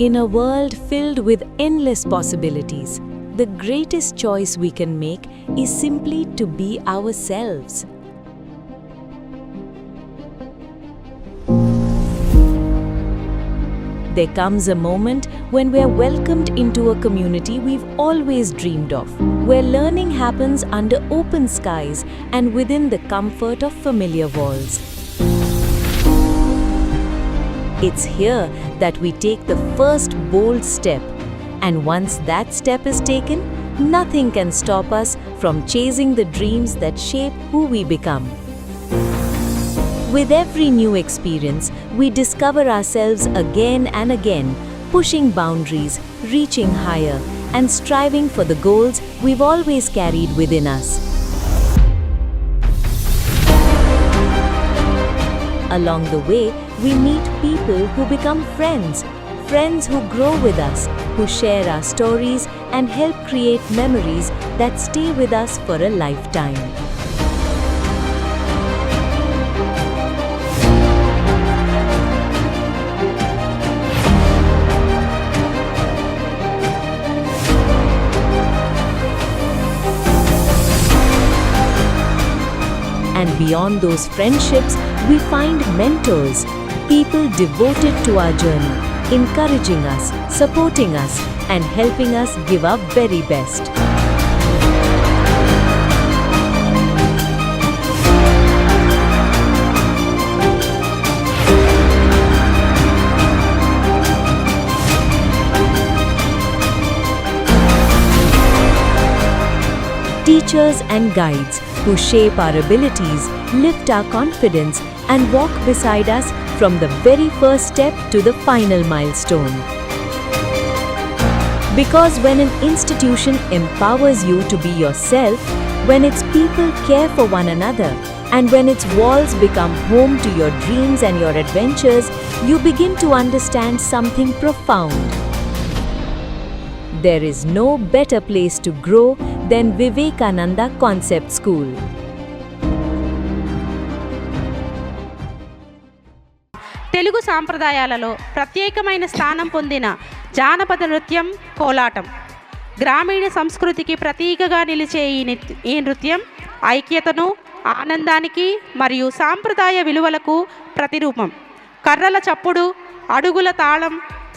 In a world filled with endless possibilities, the greatest choice we can make is simply to be ourselves. There comes a moment when we're welcomed into a community we've always dreamed of, where learning happens under open skies and within the comfort of familiar walls. It's here that we take the first bold step, and once that step is taken, nothing can stop us from chasing the dreams that shape who we become. With every new experience, we discover ourselves again and again, pushing boundaries, reaching higher, and striving for the goals we've always carried within us. Along the way, we meet people who become friends who grow with us, who share our stories and help create memories that stay with us for a lifetime. And beyond those friendships, we find mentors, people devoted to our journey, encouraging us, supporting us, and helping us give our very best. Teachers and guides who shape our abilities, lift our confidence, and walk beside us from the very first step to the final milestone. Because when an institution empowers you to be yourself, when its people care for one another, and when its walls become home to your dreams and your adventures, you begin to understand something profound. There is no better place to grow than Vivekananda Concept School. Telugu సాంప్రదాయాలలో ప్రత్యేకమైన స్థానం పొందిన జానపద నృత్యం కోలాటం. గ్రామీణ సంస్కృతికి ప్రతీకగా నిలిచే ఈ నృత్యం ఐక్యతను, ఆనందానికి మరియు సాంప్రదాయ విలువలకు ప్రతిరూపం. కర్రల చప్పుడు, అడుగుల తాళం,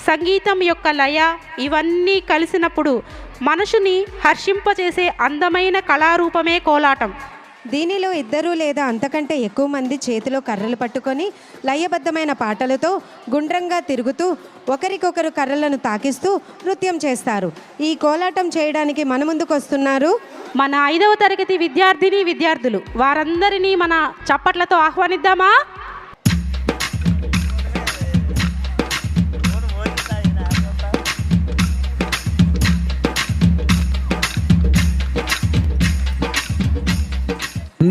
సంగీతం యొక్క లయ ఇవన్నీ కలిసినప్పుడు మనసుని హర్షింపచేసే అందమైన కళారూపమే కోలాటం. దీనిలో ఇద్దరు లేదా అంతకంటే ఎక్కువ మంది చేతిలో కర్రలు పట్టుకొని లయబద్ధమైన పాటలతో గుండ్రంగా తిరుగుతూ ఒకరికొకరు కర్రలను తాకిస్తూ నృత్యం చేస్తారు. ఈ కోలాటం చేయడానికి మన ముందుకు వస్తున్నారు మన 5వ తరగతి విద్యార్థులు. వారందరినీ మన చప్పట్లతో ఆహ్వానిద్దామా?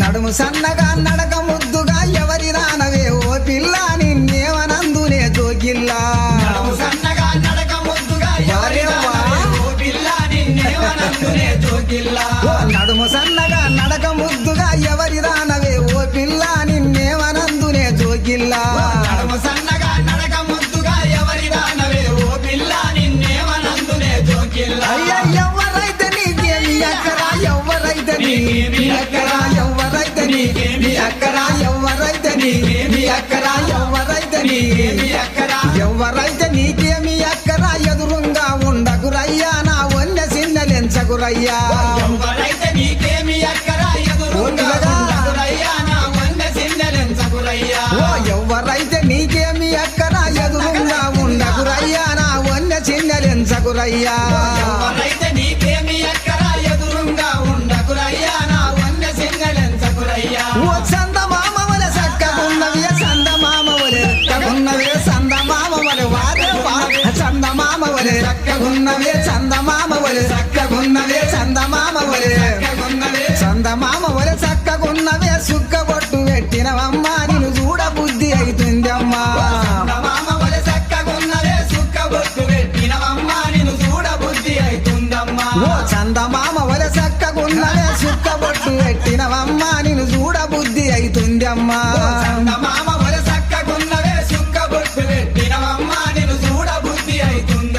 నడుము సన్నగా నడక ముద్దుగా ఎవరి రానవే ఓ పిల్ల నిన్నేమనందునే జోగిల్లా. నడుము సన్నగా నడక ముద్దుగా ఎవరి రానవే ఓ పిల్ల నిన్నేమనందునే జోగిల్లా. నడుము సన్నగా నడక ముద్దుగా ఎవరి రానవే ఓ పిల్ల నిన్నేమనందునే జోగిల్లా. నడుము సన్నగా నడక ముద్దుగా ఎవరి రానవే ఓ పిల్ల నిన్నేమనందునే జోగిల్లా. అయ్య ఎవరైతే నీకేమి అక్కరా, ఎవరైతే నీకేమి అక్కరా, ఎవరైతే నీకేమి అక్కరా, ఎవరైతే నీకేమి అక్కరా, ఎవరైతే నీకేమి అక్కరా, ఎవరైతే నీకేమి అక్కరా, ఎదురుంగా ఉండకురయ్యా నా వన్య సిన్నలెంచకురయ్యా. ఎవరైతే నీకేమి అక్కరా, ఎదురుంగా ఉండకురయ్యా నా వన్య సిన్నలెంచకురయ్యా. ఓ ఎవరైతే నీకేమి అక్కరా, ఎదురుంగా ఉండకురయ్యా నా వన్య సిన్నలెంచకురయ్యా. ఎవరైతే నీకేమి అక్కరా, ఎదురుంగా ఉండకురయ్యా నా వన్య సిన్నలెంచకురయ్యా. ఓ చందమామవలె సక్కగున్నవే, చందమామవలె సక్కగున్నవే, చందమామవలె వారేవా. చందమామవలె సక్కగున్నవే, చందమామవలె సక్కగున్నవే, చందమామవలె సక్కగున్నవే, చందమామవలె సక్కగున్నవే. సుక్కబొట్టు పెట్టినవమ్మా నిన్ను చూడ బుద్ధి అవుతుందమ్మా. చందమామవలె సక్కగున్నవే, సుక్కబొట్టు పెట్టినవమ్మా నిన్ను చూడ బుద్ధి అవుతుందమ్మా. ఓ చందమామవలె సక్కగున్నవే, సుక్కబొట్టు పెట్టినవమ్మా నిన్ను చూడ బుద్ధి అవుతుందమ్మా. చందమామవలె సక్కగున్నవే, సుక్కబొట్టు పెట్టినవమ్మా నిన్ను చూడ బుద్ధి అవుతుంది.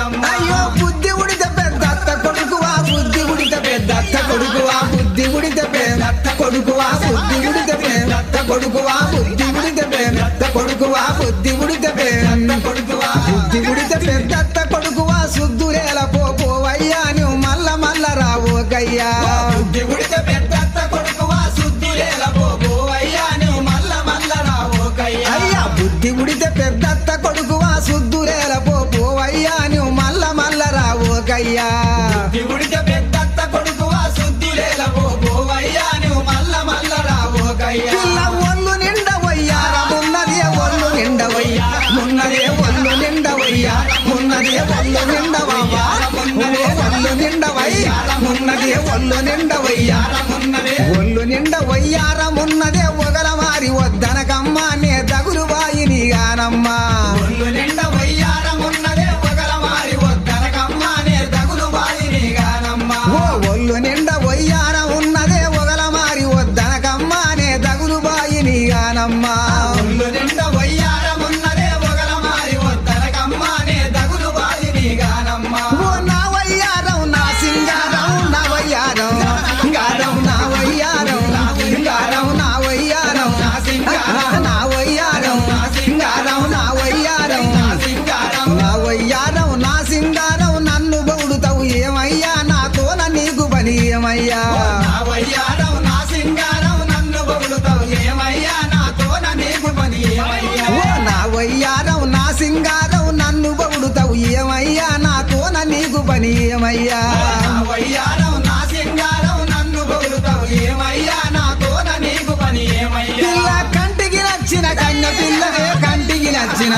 ఒళ్ళు నిండా వయ్యారమున్నదే ఒళ్ళు నిండా వయ్యారమున్నదే ఒగల మారి వద్దనకమ్మా నే దగులు బాయిని గానమ్మా ఒళ్ళు నిండా వయ్యారమున్నదే ఒగల మారి వద్దనకమ్మా నే దగులు బాయిని గానమ్మా ఓ ఒళ్ళు నిండా వయ్యారమున్నదే ఒగల మారి వద్దనకమ్మా నే దగులు బాయిని గానమ్మా ఒళ్ళు నిండా వయ్యారమున్నదే ఒగల మారి వద్దనకమ్మా నే దగులు బాయిని గానమ్మా ఓ నా వయ్యారం నా సింగారం నా వయ్యారం సింగారం నా వయ్యారం సింగారం నా వయ్యారం నా సింగారం నా వయ్యారం నా సింగారం నా వయ్యారం నా సింగారం నా వయ్యారం నా సింగారం నన్ను బౌడుతావు ఏమయ్యా నాతోన నీకు పని ఏమయ్యా నా వయ్యారం నా సింగారం నన్ను బౌడుతావు ఏమయ్యా నాతోన నీకు పని ఏమయ్యా ఓ నా వయ్యారం నా సింగారం నన్ను బౌడుతావు ఏమయ్యా నాతోన నీకు పని ఏమయ్యా నా వయ్యారం నా సింగారం నన్ను బౌడుతావు ఏమయ్యా నాతోన నీకు పని ఏమయ్యా పిల్ల కంటికి నచ్చిన కన్న పిల్లవే కంటికి నచ్చిన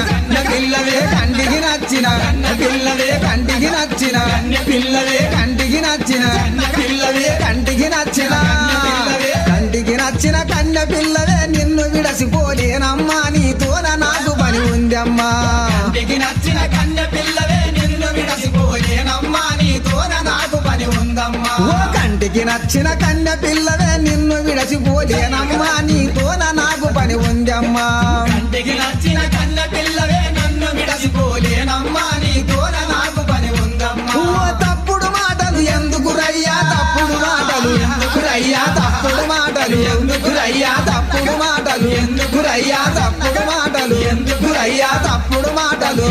పిల్లవే కంటికి నచ్చిన పిల్లవే కంటికి నచ్చిన పిల్లవే కంటికి నచ్చిన పిల్లవే కంటికి నచ్చిన కంటికి నచ్చిన కన్న పిల్లవే నిన్ను విడసిపోలేనమ్మా నీతోన నాకు పని ఉందమ్మా కంటికి నచ్చిన కన్న పిల్లవే నిన్ను విడసిపోలేనమ్మా నీతోన నాకు పని ఉందమ్మా ఓ కంటికి నచ్చిన కన్న పిల్లవే నిన్ను విడసిపోలేనమ్మా నీతోన నాకు పని ఉందమ్మా కంటికి నచ్చిన కన్న పిల్లవే నన్ను విడసిపోలేనమ్మా నీతోన నాకు పని ఉందమ్మా ఓ తప్పుడు మాటలు ఎందుకు రయ్యా తప్పుడు మాటలు ఎందుకు రయ్యా తప్పుడు మాటలు ఎందుకు రయ్యా తప్పుడు మాటలు ఎందుకు రయ్యా తప్పుడు మాటలు ఎందుకు రయ్యా తప్పుడు మాటలు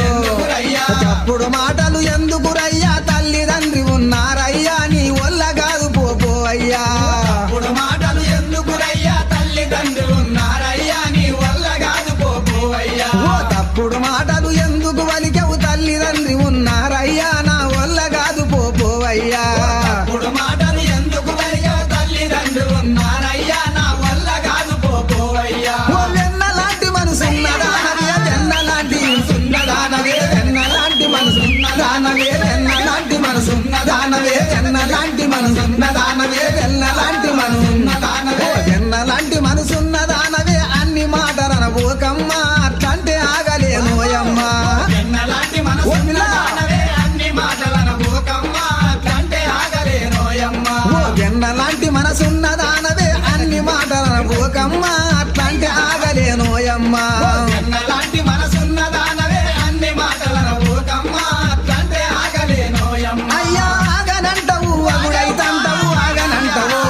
తప్పుడు మాటలు ఎందుకు రయ్యా తల్లిదండ్రి ఉన్నారయ్యా నీ వల్ల కాదు పోపో అయ్యా తప్పుడు మాటలు ఎందుకు రయ్యా తల్లిదండ్రి ఉన్నారయ్యా నీ వల్ల కాదు పోపో అయ్యా ఓ తప్పుడు మాటలు ఎందుకు వలికెవు తల్లిదండ్రి ఉన్నారయ్యా నా వల్ల కాదు పోపో అయ్యా తప్పుడు మాటలు ఎందుకు వలికెవు తల్లిదండ్రి ఉన్నారయ్యా నా వల్ల కాదు పోపో అయ్యా ఓ వెన్నలాంటి మనసున్నదానవే వెన్నలాంటి సున్నదానవే వెన్నలాంటి మనసున్నదానవే వెన్నలాంటి మనసున్నదానవే వెన్నలాంటి మనసున్నదానవే వెన్నలాంటి మనసున్నదానవే వెన్నలాంటి మనసున్నదానవే అన్ని మాటలన పోకమ్మా అట్లంటే ఆగలేనోయమ్మా వెన్నలాంటి మనసున్నదానవే అన్ని మాటలన పోకమ్మా అట్లంటే ఆగలేనోయమ్మా ఓ వెన్నలాంటి మనసున్నదానవే అన్ని మాటలన పోకమ్మా అట్లంటే ఆగలేనోయమ్మా వెన్నలాంటి మనసున్నదానవే అన్ని మాటలన పోకమ్మా అట్లంటే ఆగలేనోయమ్మా అయ్యా ఆగనంటవు అగుడైతంటవు ఆగనంటవు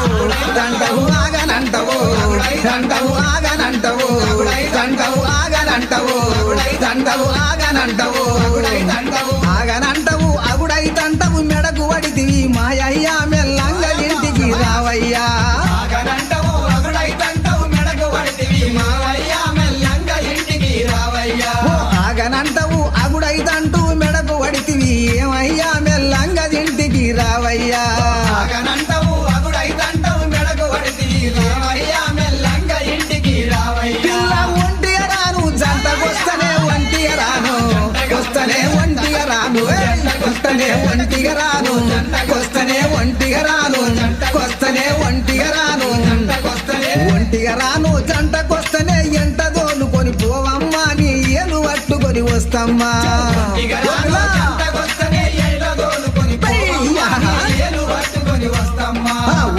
తంటవు ఆగనంటవు తంటవు ఆగనంటవు తంటవు ఆగనంటవు తంటవు ఆగనంటవు ఆగనంటవు అగుడైతంటవు మెడకు వడితివి మాయయ్యా మెల్లంగా ఇంటికి రావయ్యా ఆగనంటవు అగుడైతంటవు మెడకు వడితివి మాయయ్యా మెల్లంగా ఇంటికి రావయ్యా ఆగనంటవు అగుడైతంటూ మెడకు వడితివి ఏమయ్యా మెల్లంగా ఇంటికి రావయ్యా ఆగనంటవు అగుడైతంటవు మెడకు వడితివి రావయ్యా మెల్లంగా ఇంటికి రావయ్యా ఒంటిగా రాను జంటకొస్తనే ఒంటిగా రాను వస్తనే ఒంటిగా రాను వస్తనే ఒంటిగా రాను వస్తనే ఒంటిగా రాను వస్తనే ఒంటిగా రాను ఒంటిగా రాను జంటకొస్తనే ఎంట దోలుకొని పోవమ్మా నీ ఏలు పట్టుకొని వస్తమ్మా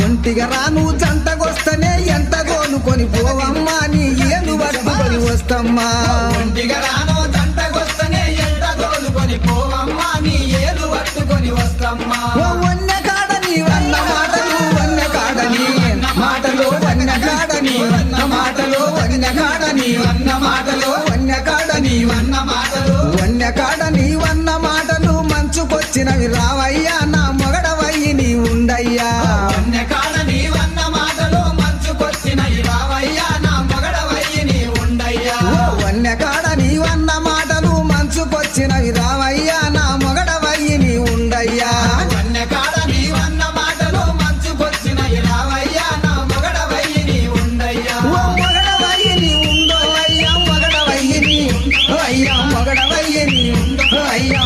ఒంటిగా రాను జంటకొస్తనే ఎంట దోలుకొని పోవమ్మా నీ ఏలు పట్టుకొని వస్తమ్మా ఒంటిగా రాను జంటకొస్తనే ఎంట దోలుకొని పోవమ్మా నీ ఏలు పట్టుకొని వస్తమ్మా వన్న కాడని వన్న మాటలు వన్న కాడని మాటలు వన్న కాడని వన్న మాటలు వన్న కాడని వన్న మాటలు వన్న కాడని వన్న మాటలు వన్న కాడని వన్న మాటలు మంచుకొచ్చినవి రావయ్యా నా మొగడవయ్యి నీ ఉండయ్యా వన్న కాడని వన్న మాటలు మంచుకొచ్చినవి రావయ్యా నా మొగడవయ్యి నీ ఉండయ్యా వన్న కాడని వన్న మాటలు మంచుకొచ్చినవి రావయ్యా నా మొగడవయ్యి నీ ఉండయ్యా వన్న కాడని వన్న మాటలు మంచుకొచ్చినవి రావయ్యా నా మొగడవయ్యి నీ ఉండయ్యా మొగడవయ్యి నీ ఉండో అయ్యా మొగడవయ్యి నీ అయ్యా మొగడవయ్యి నీ అయ్యా